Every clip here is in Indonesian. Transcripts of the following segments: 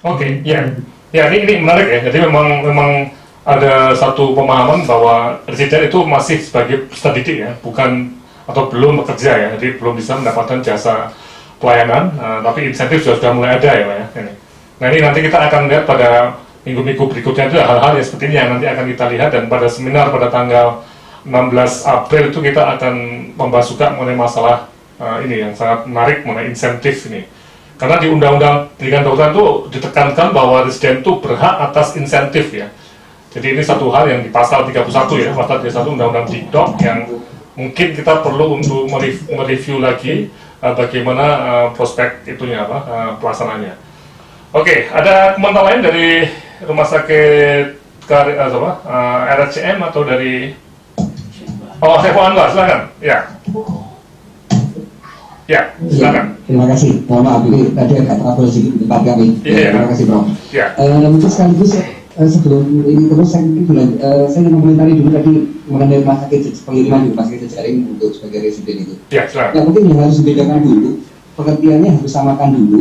Oke, ya, ya ini menarik ya. Jadi memang ada satu pemahaman bahwa residen itu masih sebagai peserta didik ya, bukan atau belum bekerja ya, jadi belum bisa mendapatkan jasa pelayanan, tapi insentif sudah mulai ada ya Pak ya. Ini. Nah ini nanti kita akan lihat pada minggu-minggu berikutnya itu hal-hal yang seperti ini yang nanti akan kita lihat, dan pada seminar pada tanggal 16 April itu kita akan membahas juga mengenai masalah ini yang sangat menarik mengenai insentif ini. Karena di Undang-Undang Pendidikan Kedokteran itu ditekankan bahwa residen itu berhak atas insentif ya. Jadi ini satu hal yang di pasal 31 ya, pasal 31 Undang-Undang Dikdok yang mungkin kita perlu untuk mereview lagi bagaimana prospek itunya pelaksananya. Oke, ada komentar lain dari Rumah Sakit RSCM atau dari Saiful Anwar, silakan. Ya. Ya, silakan. Terima kasih. Mohon maaf, ini tadi agak trouble sedikit di tempat kami. Terima kasih, Prof. Ya. Mungkin sekaligus sebelum ini terus saya ingin mengomentari dulu tadi mengenai rumah sakit pengiriman di rumah sakit jejaring untuk sebagai residen itu. Ya, silakan. Nah, mungkin yang harus dibedakan dulu, pengertiannya harus samakan dulu.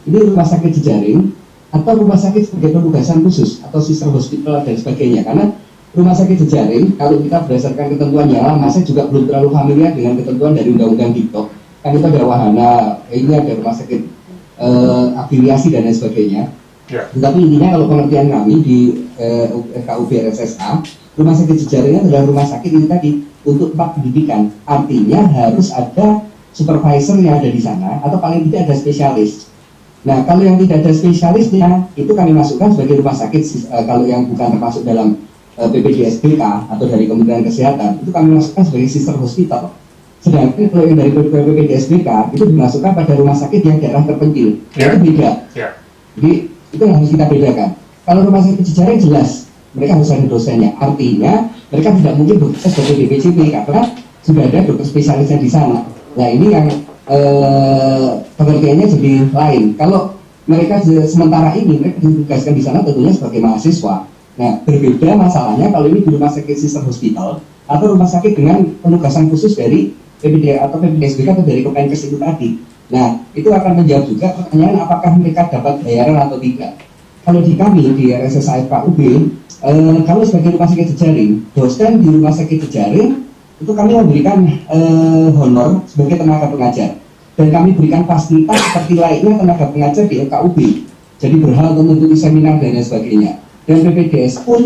Ini rumah sakit jejaring atau rumah sakit sebagai penugasan khusus atau sister hospital dan sebagainya. Karena rumah sakit jejaring, kalau kita berdasarkan ketentuan yang lama, saya juga belum terlalu familiar dengan ketentuan dari Undang-Undang Dikdok. Kan itu ada wahana, ini ada rumah sakit afiliasi dan lain sebagainya. Ya. Tetapi intinya kalau pengertian kami di FKUB RSSA, rumah sakit jejaring adalah rumah sakit ini tadi untuk tempat pendidikan. Artinya harus ada supervisor yang ada di sana atau paling tidak ada spesialis. Nah, kalau yang tidak ada spesialisnya itu kami masukkan sebagai rumah sakit. Kalau yang bukan termasuk dalam PPDSBK atau dari Kementerian Kesehatan itu kami masukkan sebagai sister hospital. Sedangkan kalau yang dari PPDSBK itu dimasukkan pada rumah sakit yang daerah terpencil. Ya. Itu beda. Ya. Jadi itu yang harus kita bedakan. Kalau rumah sakit jejaring jelas mereka harus ada dosennya. Artinya mereka tidak mungkin bekerja sebagai DPJP karena sudah ada dokter spesialisnya di sana. Nah ini yang pengertiannya jadi lain. Kalau mereka sementara ini mereka ditugaskan di sana tentunya sebagai mahasiswa. Nah berbeda masalahnya kalau ini di rumah sakit sister hospital atau rumah sakit dengan penugasan khusus dari PPD atau PPDSBK atau dari Kemenkes itu tadi. Nah, itu akan menjawab juga pertanyaan apakah mereka dapat bayaran atau tidak. Kalau di kami, di RSSA FKUB, kalau sebagai rumah sakit jejaring, dosen di rumah sakit jejaring, itu kami memberikan honor sebagai tenaga pengajar. Dan kami berikan fasilitas seperti lainnya tenaga pengajar di FKUB. Jadi berhak untuk mengikuti seminar dan lain sebagainya. Dan PPDS pun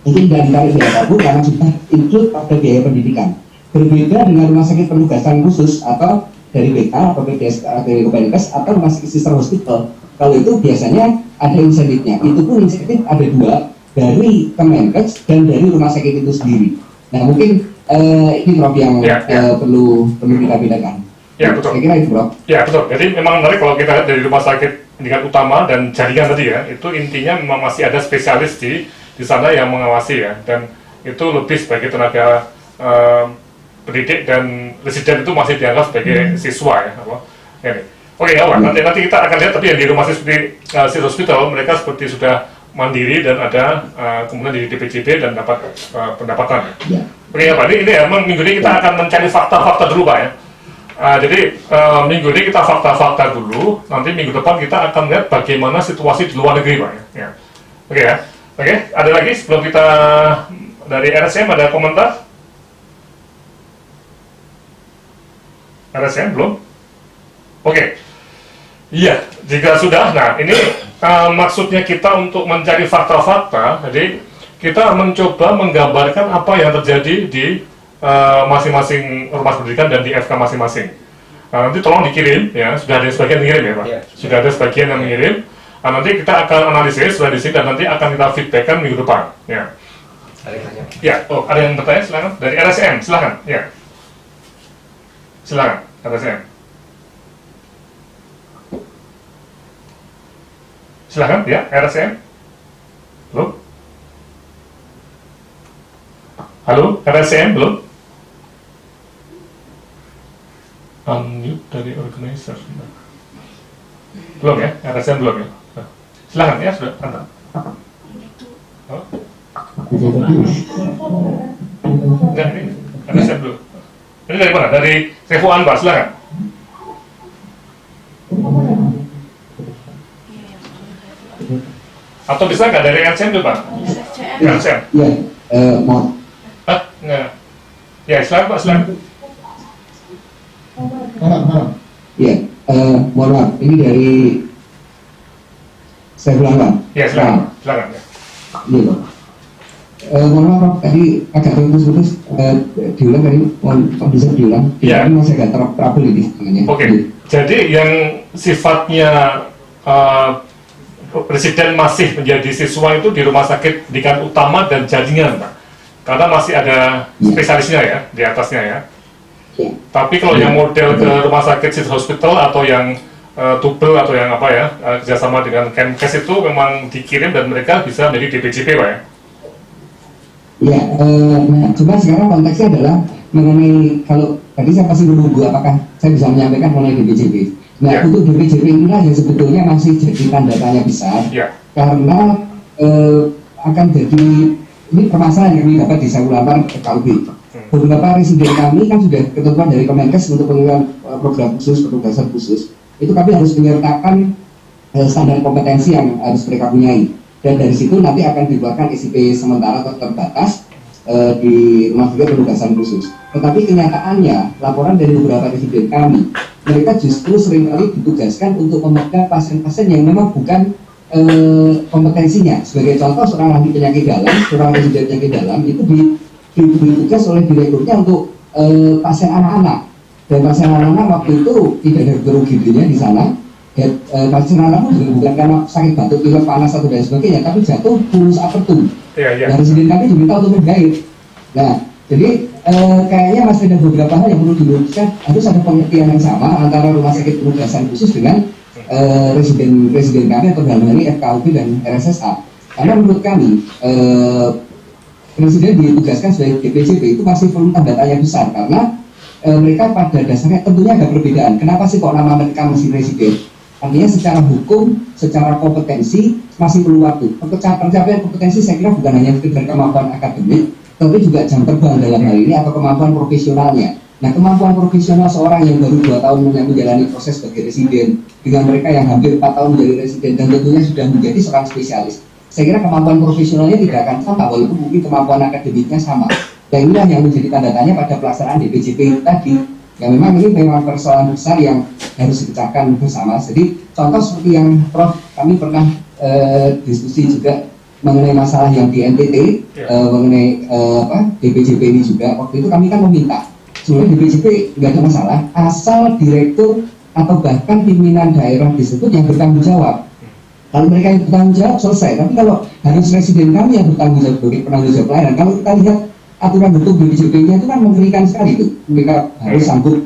mungkin tidak ditarik biaya kabur karena sudah include pada biaya pendidikan. Berbeda dengan rumah sakit penugasan khusus atau dari BK atau PPDS dari Kemenkes atau rumah sakit sister hospital. Kalau itu biasanya ada insentifnya. Itu pun insentif ada dua, dari Kemenkes dan dari rumah sakit itu sendiri. Nah mungkin ini Prof yang perlu kita bedakan. Ya betul. Saya kira itu Prof. Ya betul. Jadi memang menarik kalau kita lihat dari rumah sakit pendidikan utama dan jaringan tadi ya, itu intinya memang masih ada spesialis di sana yang mengawasi ya, dan itu lebih sebagai tenaga pendidik, dan residen itu masih dianggap sebagai siswa ya. Ini. Oke, nanti kita akan lihat, tapi yang di rumah sakit hospital mereka seperti sudah mandiri dan ada kemudian di DPJP dan dapat pendapatan. Ya. Oke ya Pak, ini memang minggu ini kita akan mencari fakta-fakta dulu Pak ya. Jadi minggu ini kita fakta-fakta dulu, nanti minggu depan kita akan lihat bagaimana situasi di luar negeri Pak ya. Oke ya. Oke, ada lagi sebelum kita dari RSM ada komentar? RSM belum? Oke. Iya, jika sudah, nah ini maksudnya kita untuk mencari fakta-fakta, jadi kita mencoba menggambarkan apa yang terjadi di masing-masing rumah pendidikan dan di FK masing-masing. Nanti tolong dikirim, ya, sudah ada sebagian mengirim ya Pak? Ya. Sudah ada sebagian yang mengirim. Nanti kita akan analisis dari sini dan nanti akan kita feedbackkan minggu depan. Ya. Ya, ada yang bertanya, silakan. Dari RSM, silakan. Ya. Silakan, RSM. Silakan, ya, RSM. Belum? Halo, RSM belum? Unmute dari organizer. Belum ya, RSM belum ya. Silakan ya, sudah. Oh. Enggak, ini RSM belum. Ini dari mana? Dari Saiful Anwar, silakan. Atau bisa nggak dari LCM tuh Pak? LCM? Ya, mau. Nggak. Ya, silakan Pak, silakan. Ya, mohon maaf, ini dari saya ulang Pak. Ya, silakan Pak, silakan. Ya. Iya Pak. Mohon maaf Pak, tadi agak putus-putus, diulang tadi, mohon bisa diulang. Iya. Ini masih agak trouble ini. Oke, jadi yang sifatnya presiden masih menjadi siswa itu di rumah sakit pendidikan utama dan jaringan Pak, karena masih ada spesialisnya ya di atasnya ya. Tapi kalau yang model ke rumah sakit City Hospital atau yang tubel atau yang apa ya, kerjasama dengan Kemkes itu memang dikirim dan mereka bisa menjadi DPJP Pak ya? Ya, nah cuma sekarang konteksnya adalah mengenai, kalau tadi saya pasti menunggu apakah saya bisa menyampaikan mengenai DPJP. Nah, untuk DPJP inilah yang sebetulnya masih jadi tanda tanya besar, karena akan jadi, ini permasalahan yang kami dapat di Saulapan FKUB. Beberapa residen kami kan sudah ketentuan dari Kemenkes untuk pengelolaan program khusus, penugasan khusus. Itu kami harus menyertakan standar kompetensi yang harus mereka punyai. Dan dari situ nanti akan dikeluarkan SIP sementara atau terbatas di rumah sakit penugasan khusus. Tetapi kenyataannya, laporan dari beberapa residen kami, mereka justru seringkali ditugaskan untuk memegang pasien-pasien yang memang bukan kompetensinya. Sebagai contoh, seorang ahli penyakit dalam, seorang residen penyakit dalam itu diberi tugas oleh direkturnya untuk pasien anak-anak. Dan pasien anak-anak waktu itu tidak ada kerugiannya di sana. Pasien anak-anak juga bukan karena sakit batuk, pilek, panas atau dan sebagainya, tapi jatuh pulus apertum. Nah, residen kami diminta untuk menggait. Nah, jadi kayaknya masih ada beberapa hal yang perlu diluruskan. Harus ada pengertian yang sama antara rumah sakit penugasan khusus dengan residen kami atau dalam hal ini FKUB dan RSSA. Karena menurut kami presiden ditugaskan sebagai DPJP itu masih perlu tanda tanya besar, karena mereka pada dasarnya tentunya ada perbedaan. Kenapa sih kok nama mereka masih residen? Artinya secara hukum, secara kompetensi masih perlu waktu. Pencapaian kompetensi saya kira bukan hanya sekedar kemampuan akademik, tapi juga jam terbang dalam hal ini atau kemampuan profesionalnya. Nah, kemampuan profesional seorang yang baru 2 tahun menjalani proses sebagai residen dengan mereka yang hampir 4 tahun menjadi residen dan tentunya sudah menjadi seorang spesialis. Saya kira kemampuan profesionalnya tidak akan sama, walaupun mungkin kemampuan akademiknya sama. Dan inilah yang menjadi tanda tanya pada pelaksanaan DPJP tadi. Yang memang persoalan besar yang harus dipecahkan bersama. Jadi contoh seperti yang Prof, kami pernah diskusi juga mengenai masalah yang di NTT, mengenai DPJP ini juga. Waktu itu kami kan meminta sebenarnya DPJP nggak ada masalah asal direktur atau bahkan pimpinan daerah disebut yang bertanggung jawab. Kalau mereka yang bertanggung jawab selesai. Tapi kalau harus residen kami yang bertanggung jawab sebagai penanggung jawab pelayanan, kalau kita lihat aturan bentuk BPJP-nya itu kan mengerikan sekali itu. Mereka harus sanggup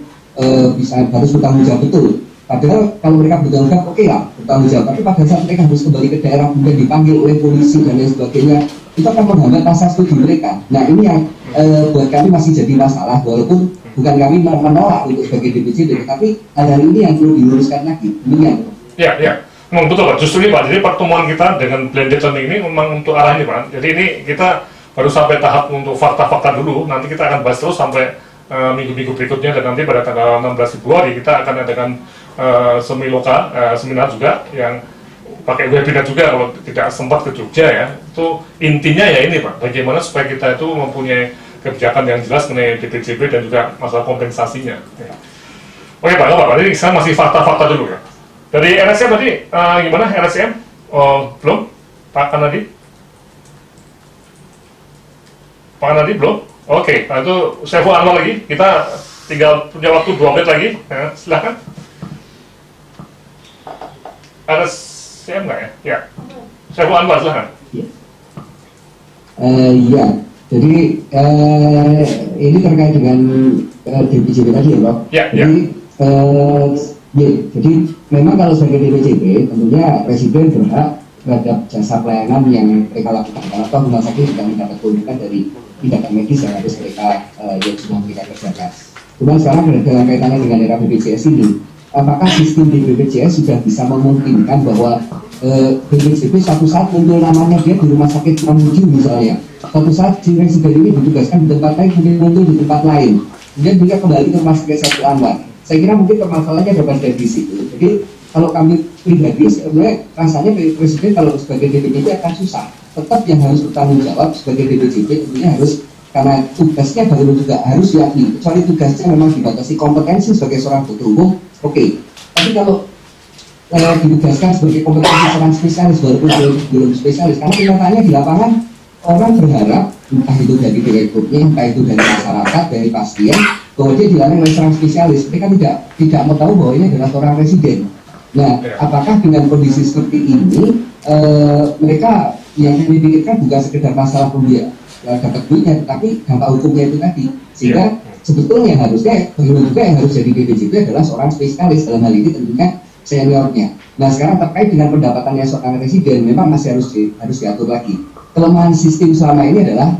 harus bertanggung jawab betul. Padahal kalau mereka bertanggung jawab oke lah bertanggung jawab. Tapi pada saat mereka harus kembali ke daerah kemudian dipanggil oleh polisi dan lain sebagainya, itu akan menghambat rasa studi mereka. Nah ini yang buat kami masih jadi masalah, walaupun bukan kami menolak untuk sebagai DPJP, tapi hal ini yang perlu diluruskan lagi. Demikian. Ya. Memang betul Pak, justru ini Pak, jadi pertemuan kita dengan blended learning ini memang untuk arah ini Pak. Jadi ini kita baru sampai tahap untuk fakta-fakta dulu, nanti kita akan bahas terus sampai minggu-minggu berikutnya, dan nanti pada tanggal 16 Februari kita akan adakan seminar juga yang pakai webinar juga kalau tidak sempat ke Jogja ya. Itu intinya ya ini Pak, bagaimana supaya kita itu mempunyai kebijakan yang jelas mengenai DPJP dan juga masalah kompensasinya. Ya. Oke Pak, ini saya masih fakta-fakta dulu ya. Dari RSM tadi, gimana RSM? Belum? Pak Kanadi? Pak Kanadi belum? Oke, nah itu Saiful Anwar lagi. Kita tinggal punya waktu 2 menit lagi. Ya, silahkan. RSM nggak ya? Ya. Saiful Anwar, silahkan. Iya, jadi ini terkait dengan DPJP tadi ya Pak. Ya. Jadi memang kalau sebagai DPJP tentunya presiden berhak terhadap jasa pelayanan yang mereka lakukan, karena toh rumah sakit tidak mendapat keuntungan dari tindakan medis yang harus mereka yang sudah mereka kerjakan. Kemudian sekarang dalam kaitannya dengan era BPJS ini, apakah sistem di BPJS sudah bisa memungkinkan bahwa BPJP suatu saat muncul namanya dia di rumah sakit Mamuju misalnya, suatu saat si residen ini ditugaskan di tempat lain, kemudian muncul di tempat lain, kemudian juga kembali ke rumah sakit Saiful Anwar. Saya kira mungkin permasalahannya ada pada di situ. Jadi kalau kami pribadi sebenarnya rasanya presiden kalau sebagai DPJP akan susah. Tetap yang harus bertanggung jawab sebagai DPJP tentunya harus, karena tugasnya baru juga harus diakui. Kecuali tugasnya memang dibatasi kompetensi sebagai seorang dokter umum, oke. Tapi kalau ditugaskan sebagai kompetensi seorang spesialis walaupun belum spesialis, karena kenyataannya di lapangan orang berharap entah itu dari direkturnya, entah itu dari masyarakat, dari pasien, bahwa dia dilayani oleh seorang spesialis. Mereka tidak mau tahu bahwa ini adalah seorang residen. Nah, apakah dengan kondisi seperti ini mereka yang dipikirkan bukan sekedar masalah pembiayaan dapat duitnya, tetapi dampak hukumnya itu tadi. Sehingga sebetulnya harusnya bagaimana juga yang harus jadi DPJP adalah seorang spesialis, dalam hal ini tentunya seniornya. Nah, sekarang terkait dengan pendapatannya seorang residen memang masih harus diatur lagi. Kelemahan sistem selama ini adalah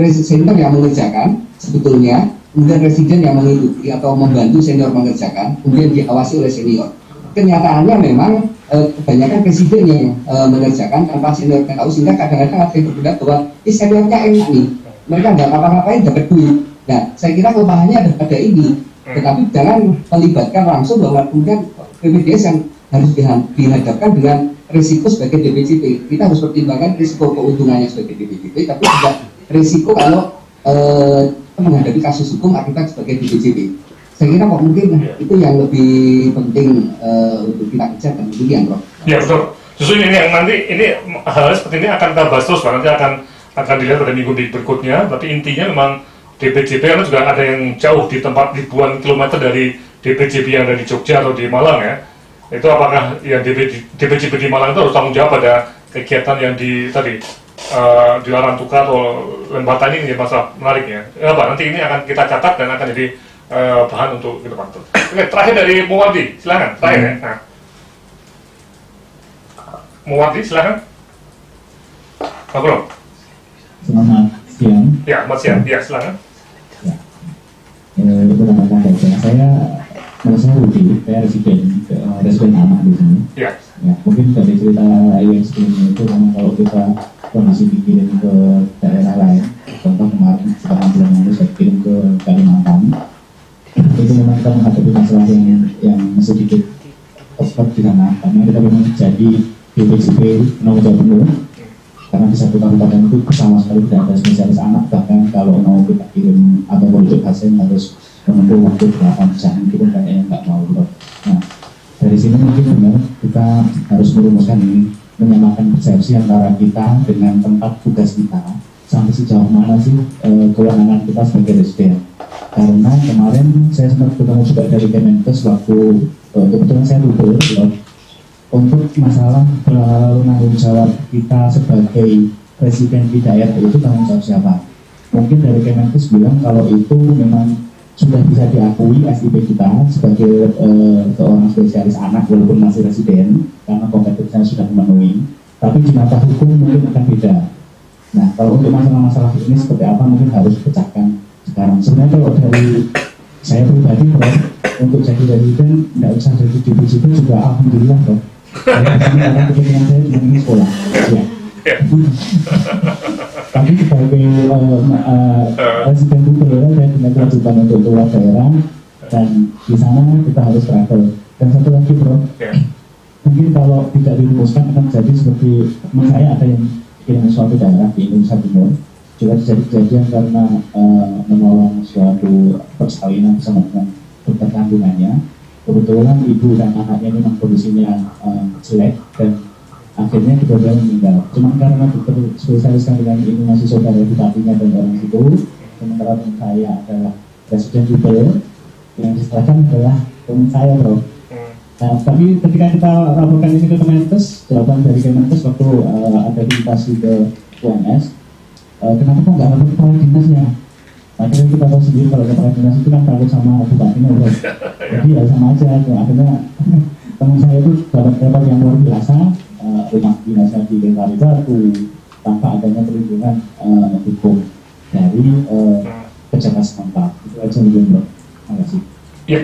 senior yang mengerjakan sebetulnya, kemudian residen yang mengikuti atau membantu senior mengerjakan, kemudian diawasi oleh senior. Kenyataannya memang kebanyakan residen yang mengerjakan tanpa senior tahu, sehingga kadang-kadang ada yang berpendapat bahwa seniornya enak nih, mereka nggak apa-apain dapat duit. Nah, saya kira kelemahannya ada pada ini, tetapi jangan melibatkan langsung bahwa kemudian BPJS yang harus dihadapkan dengan risiko sebagai DPJP. Kita harus pertimbangkan risiko keuntungannya sebagai DPJP, tapi juga risiko kalau menghadapi kasus hukum akibat sebagai DPJP. Saya kira kok mungkin itu yang lebih penting untuk kita kejar dan demikian, Prof. Ya betul. Justru ini yang nanti ini hal seperti ini akan kita bahas terus, nanti akan dilihat pada minggu berikutnya. Tapi intinya memang DPJP karena juga ada yang jauh di tempat ribuan kilometer dari DPJP yang ada di Jogja atau di Malang ya. Itu apakah yang DPJP di Malang itu harus tanggung jawab pada kegiatan yang dilarang tukar atau lembatan ini masalah menarik ya. Apa nanti ini akan kita catat dan akan jadi bahan untuk ke depan. Oke, terakhir dari Muwardi, silakan. Terakhir ya. Nah. Muwardi, silakan. Pak Bro. Selamat siang. Ya, selamat siang. Ya, silakan. Ya. Pertama-tama saya Rudi, saya residen anak di sini. Ya. Ya, mungkin dari cerita yang sebelumnya itu, karena kalau kita kondisi dikirim ke daerah lain, contoh kemarin sekarang bulan lalu saya kirim ke Kalimantan, itu memang kita menghadapi masalah yang sedikit expert di sana, karena kita memang jadi DPJP nomor penuh, karena di satu kabupaten itu sama sekali tidak ada spesialis anak, bahkan kalau mau kita kirim atau merujuk pasien harus menunggu waktu 8 jam, itu pun kayaknya nggak mau. Nah, dari sini mungkin benar kita harus merumuskan ini, menyamakan persepsi antara kita dengan tempat tugas kita, sampai sejauh mana sih kewenangan kita sebagai residen. Karena kemarin saya sempat ketemu juga dari Kemenkes waktu kebetulan saya duduk untuk masalah tanggung jawab kita sebagai residen di daerah itu tanggung jawab siapa. Mungkin dari Kemenkes bilang kalau itu memang sudah bisa diakui SIP kita sebagai seorang spesialis anak walaupun masih residen karena kompetensinya sudah memenuhi, tapi di mata hukum mungkin akan beda. Nah, kalau untuk masalah-masalah ini seperti apa mungkin harus dipecahkan sekarang. Sebenarnya kalau dari saya pribadi, Bro, untuk jadi residen tidak usah jadi DPJP juga alhamdulillah, Bro. Karena kepentingan saya cuma ingin sekolah. Ya. Tapi sebagai residen itu saya punya kewajiban untuk keluar daerah, dan di sana kita harus travel. Dan satu lagi, Bro, mungkin kalau tidak dirumuskan akan jadi seperti teman saya ada yang kirim suatu daerah di Indonesia Timur juga terjadi kejadian karena menolong suatu persalinan bersama dengan dokter kandungannya. Kebetulan ibu dan anaknya ini memang kondisinya jelek dan akhirnya kedua-duanya meninggal. Cuma karena dokter spesialis kandungan ini masih saudara bupatinya dan orang itu, sementara teman saya adalah residen juga, yang diserahkan adalah teman saya, Bro. Nah, tapi ketika kita laporkan ini ke Kemenkes, jawaban dari Kemenkes waktu ada invitasi ke UNS, kenapa kok nggak dapat kepala dinasnya? Akhirnya kita tahu sendiri kalau kepala dinas itu kan takut sama bupatinya, Bro. Jadi ya sama aja, akhirnya teman saya itu dapat repot yang luar biasa, rumah dinasnya di Lestari Batu, tanpa adanya perlindungan hukum dari pejabat setempat. Itu aja mungkin, Bro. Terima kasih. Iya.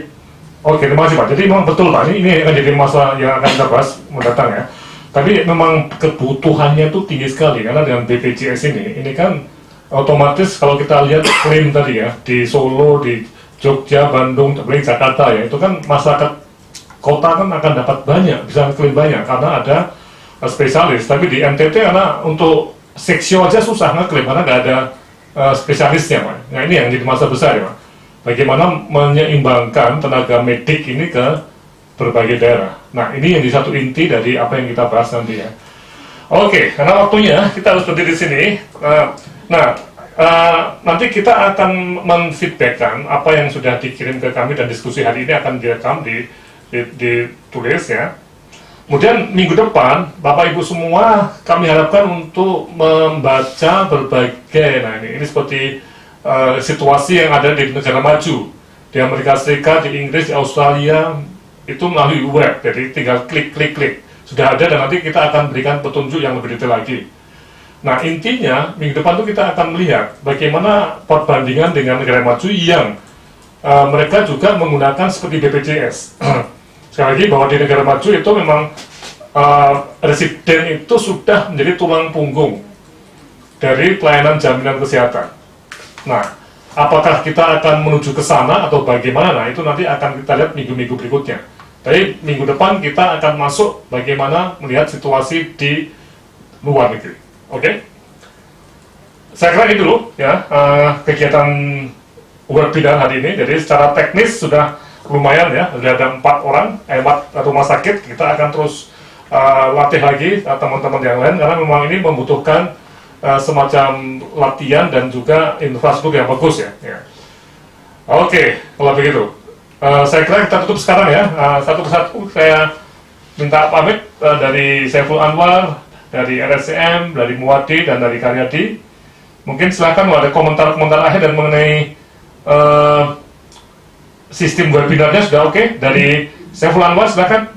Oke, terima kasih Pak. Jadi memang betul Pak, ini akan jadi masalah yang akan kita bahas mendatang ya. Tapi memang kebutuhannya itu tinggi sekali karena dengan BPJS ini kan otomatis kalau kita lihat klaim tadi ya di Solo, di Jogja, Bandung, Jakarta ya, itu kan masyarakat kota kan akan dapat banyak, bisa klaim banyak karena ada spesialis. Tapi di NTT karena untuk seksio aja susah ngeklaim karena nggak ada spesialisnya, Pak. Nah ini yang jadi masalah besar ya, Pak. Bagaimana menyeimbangkan tenaga medik ini ke berbagai daerah. Nah ini yang di satu inti dari apa yang kita bahas nanti ya. Oke, karena waktunya kita harus berdiri di sini. Nanti kita akan menfeedbackkan apa yang sudah dikirim ke kami dan diskusi hari ini akan direkam ditulis ya. Kemudian minggu depan Bapak Ibu semua kami harapkan untuk membaca berbagai, nah ini seperti situasi yang ada di negara maju, di Amerika Serikat, di Inggris, di Australia, itu melalui web, jadi tinggal klik. Sudah ada dan nanti kita akan berikan petunjuk yang lebih detail lagi. Nah intinya minggu depan itu kita akan melihat bagaimana perbandingan dengan negara maju yang mereka juga menggunakan seperti BPJS. Sekali lagi bahwa di negara maju itu memang residen itu sudah menjadi tulang punggung dari pelayanan jaminan kesehatan. Nah apakah kita akan menuju ke sana atau bagaimana? Nah itu nanti akan kita lihat minggu-minggu berikutnya. Tapi minggu depan kita akan masuk bagaimana melihat situasi di luar negeri. Oke? Saya kira itu dulu ya kegiatan webinar hari ini. Jadi secara teknis sudah lumayan ya. Sudah ada 4 orang, 4 rumah sakit. Kita akan terus latih lagi teman-teman yang lain karena memang ini membutuhkan semacam latihan dan juga infrastruktur yang bagus ya. Oke, kalau begitu. Saya kira kita tutup sekarang ya. Satu persatu saya minta pamit dari Saiful Anwar, dari RSCM, dari Muwadi, dan dari Karyadi. Mungkin silakan ada komentar-komentar akhir dan mengenai sistem webinarnya sudah oke. Dari Saiful Anwar silakan.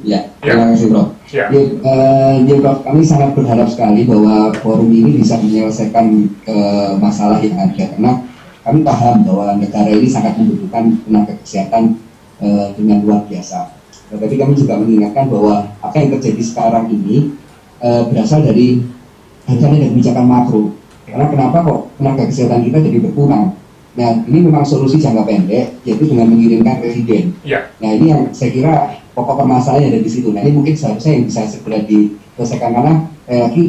Ya, terima kasih Prof. Ya. Prof, kami sangat berharap sekali bahwa forum ini bisa menyelesaikan masalah yang ada karena kami paham bahwa negara ini sangat membutuhkan tenaga kesehatan dengan luar biasa. Tetapi kami juga mengingatkan bahwa apa yang terjadi sekarang ini berasal dari rencana dan kebijakan makro. Karena kenapa kok tenaga kesehatan kita jadi berkurang? Nah ini memang solusi jangka pendek, yaitu dengan mengirimkan residen. Ya. Nah ini yang saya kira pokok permasalahannya ada di situ. Nah ini mungkin seharusnya yang bisa segera diselesaikan karena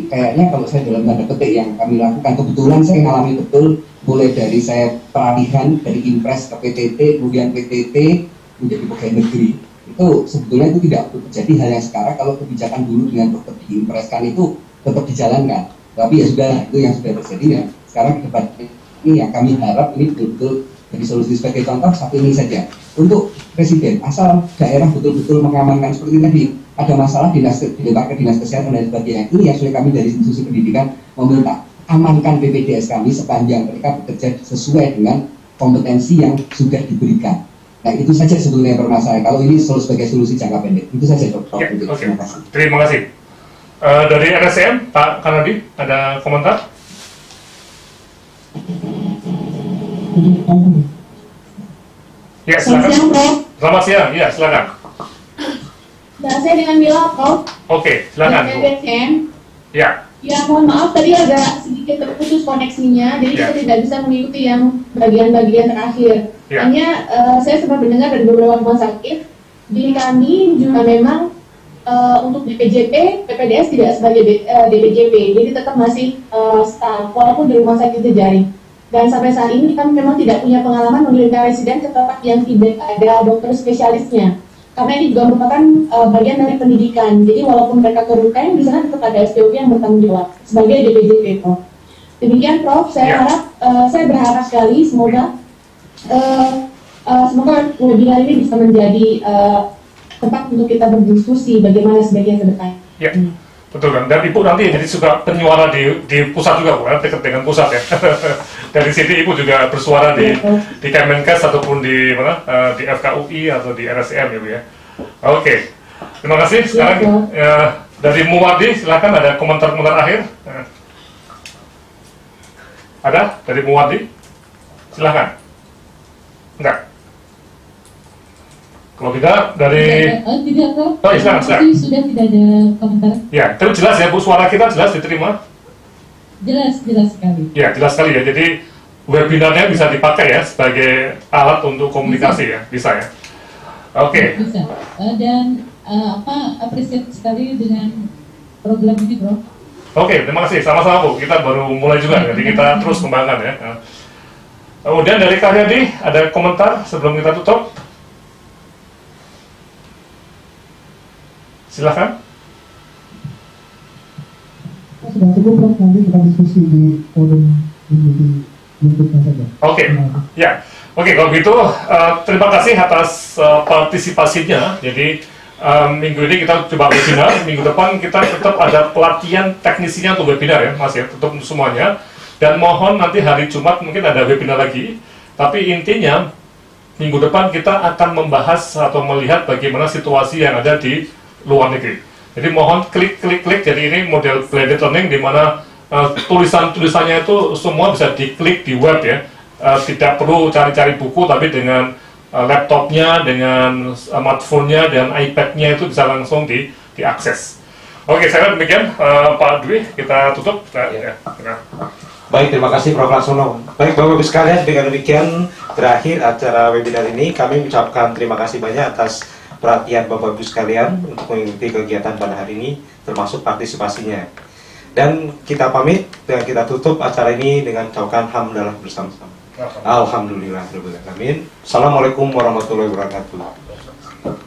kayaknya kalau saya dalam tanda petik yang kami lakukan, kebetulan saya mengalami betul mulai dari saya peralihan dari Impres ke PTT, kemudian PTT menjadi pegawai negeri. Itu sebetulnya itu tidak terjadi hal yang sekarang kalau kebijakan dulu dengan tetap diimpreskan itu tetap dijalankan. Tapi ya sudah, itu yang sudah terjadi ya. Sekarang ke depan ini yang kami harap ini betul-betul jadi solusi. Sebagai contoh satu ini saja. Untuk presiden, asal daerah betul-betul mengamankan seperti tadi, ada masalah dinas kesehatan dan sebagainya. Ini yang sudah kami dari institusi pendidikan meminta amankan BPJS kami sepanjang mereka bekerja sesuai dengan kompetensi yang sudah diberikan. Nah itu saja sebetulnya permasalahan. Kalau ini sebagai solusi jangka pendek, itu saja Dr. Ya, Terima kasih. Terima kasih. Dari RSCM, Pak Kanadi, ada komentar? Ya, silakan. Selamat siang, Prof. Selamat siang, ya silakan. Nah, saya dengan Mila, Prof. Oke, silakan. Bu. RSCM. Ya. Ya, mohon maaf tadi agak sedikit terputus koneksinya, jadi Ya. kita tidak bisa mengikuti yang bagian-bagian terakhir. Ya. Hanya saya sempat mendengar dari beberapa rumah sakit, di kami juga memang untuk DPJP, PPDS tidak sebagai DPJP, jadi tetap masih staff, walaupun di rumah sakit jejaring. Dan sampai saat ini kami memang tidak punya pengalaman mengirimkan residen ke tempat yang tidak ada dokter spesialisnya. Karena ini juga merupakan bagian dari pendidikan. Jadi walaupun mereka ke Rukeng, di sana tetap ada SPOP yang bertanggung jawab sebagai DPJP, Prof. Demikian, Prof. Saya berharap sekali semoga webinar ini bisa menjadi tempat untuk kita berdiskusi bagaimana sebaiknya ke depan. Ya, betul kan. Dan Ibu nanti jadi juga penyuara di pusat juga, Bu, dekat dengan pusat ya. Dari sini Ibu juga bersuara di Kemenkes ataupun di mana di FKUI atau di RSCM ya, Bu ya. Oke. Terima kasih. Sekarang dari Muwadi silakan ada komentar-komentar akhir. Ada dari Muwadi? Silakan. Enggak. Kalau tidak dari tidak, Prof. Oh, iya, silakan. Jadi sudah tidak ada komentar. Ya, terus jelas ya Bu, suara kita jelas diterima. Jelas sekali. Ya, jelas sekali ya. Jadi webinarnya bisa dipakai ya sebagai alat untuk komunikasi ya, bisa ya. Oke. Bisa. Dan apresiasi sekali dengan program ini, Bro. Oke, terima kasih. Sama-sama Bu. Kita baru mulai juga, jadi kita terus kembangkan ya. Kemudian dari Kak Yadi, ada komentar sebelum kita tutup? Silahkan. Sudah cukup Prof, nanti kita diskusi di forum di YouTube saja. Oke, ya. Oke, kalau gitu terima kasih atas partisipasinya. Jadi minggu ini kita coba webinar, minggu depan kita tetap ada pelatihan teknisinya untuk webinar ya, Mas ya, tetap semuanya. Dan mohon nanti hari Jumat mungkin ada webinar lagi. Tapi intinya minggu depan kita akan membahas atau melihat bagaimana situasi yang ada di luar negeri. Jadi mohon klik. Jadi ini model blended learning di mana tulisannya itu semua bisa diklik di web ya. Tidak perlu cari-cari buku, tapi dengan laptopnya, dengan smartphone-nya, dan iPad-nya itu bisa langsung diakses. Oke, saya kira demikian Pak Dwi, kita tutup. Baik, terima kasih Prof. Laksono. Baik, Bapak-Ibu sekalian, dengan demikian berakhir acara webinar ini. Kami mengucapkan terima kasih banyak atas perhatian Bapak-Ibu sekalian untuk mengikuti kegiatan pada hari ini, termasuk partisipasinya. Dan kita pamit dan kita tutup acara ini dengan ucapkan hamdalah bersama-sama. Alhamdulillah. Assalamualaikum warahmatullahi wabarakatuh.